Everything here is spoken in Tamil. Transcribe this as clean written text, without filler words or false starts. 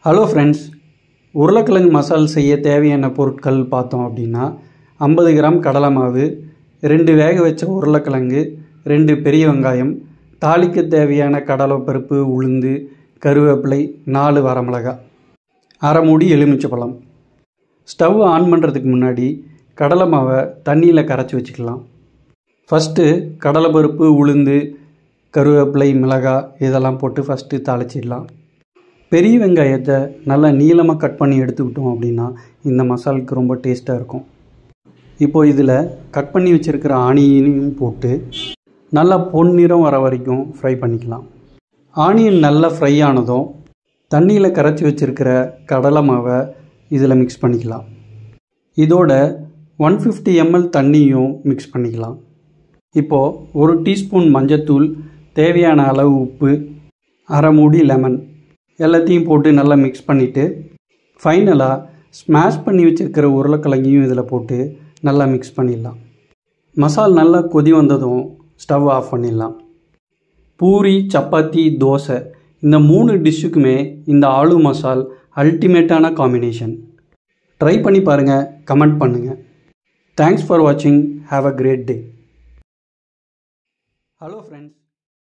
ஹலோ ஃப்ரெண்ட்ஸ், உருளைக்கிழங்கு மசால் செய்ய தேவையான பொருட்கள் பார்த்தோம் அப்படின்னா 50 கிராம் கடலை மாவு, 2 வேக வச்ச உருளைக்கிழங்கு, 2 பெரிய வெங்காயம், தாளிக்க தேவையான கடலைப்பருப்பு, உளுந்து, கருவேப்பிலை, 4 வரமிளகாய், அரை மூடி எலுமிச்சைப்பழம். ஸ்டவ் ஆன் பண்ணுறதுக்கு முன்னாடி கடலை மாவை தண்ணியில் கரைச்சி வச்சுக்கலாம். ஃபஸ்ட்டு கடலைப்பருப்பு, உளுந்து, கருவேப்பிலை, மிளகாய் இதெல்லாம் போட்டு ஃபஸ்ட்டு தாளிச்சிடலாம். பெரிய வெங்காயத்தை நல்லா நீளமாக கட் பண்ணி எடுத்துக்கிட்டோம் அப்படின்னா இந்த மசாலுக்கு ரொம்ப டேஸ்ட்டாக இருக்கும். இப்போது இதில் கட் பண்ணி வச்சுருக்கிற ஆனியனையும் போட்டு நல்லா பொன்னிறம் வர வரைக்கும் ஃப்ரை பண்ணிக்கலாம். ஆனியன் நல்லா ஃப்ரை ஆனதும் தண்ணியில் கரைச்சி வச்சுருக்கிற கடலை மாவை இதில் மிக்ஸ் பண்ணிக்கலாம். இதோட 150 ml தண்ணியும் மிக்ஸ் பண்ணிக்கலாம். இப்போது 1 டீஸ்பூன் மஞ்சத்தூள், தேவையான அளவு உப்பு, அரை மூடி லெமன் எல்லாத்தையும் போட்டு நல்லா மிக்ஸ் பண்ணிவிட்டு ஃபைனலாக ஸ்மாஷ் பண்ணி வச்சுருக்கிற உருளைக்கிழங்கையும் இதில் போட்டு நல்லா மிக்ஸ் பண்ணிடலாம். மசால் நல்லா கொதி வந்ததும் ஸ்டவ் ஆஃப் பண்ணிடலாம். பூரி, சப்பாத்தி, தோசை இந்த 3 டிஷ்ஷுக்குமே இந்த ஆலு மசால் அல்டிமேட்டான காம்பினேஷன். ட்ரை பண்ணி பாருங்கள், கமெண்ட் பண்ணுங்கள். தேங்க்ஸ் ஃபார் வாட்சிங். Have a great day. Hello friends.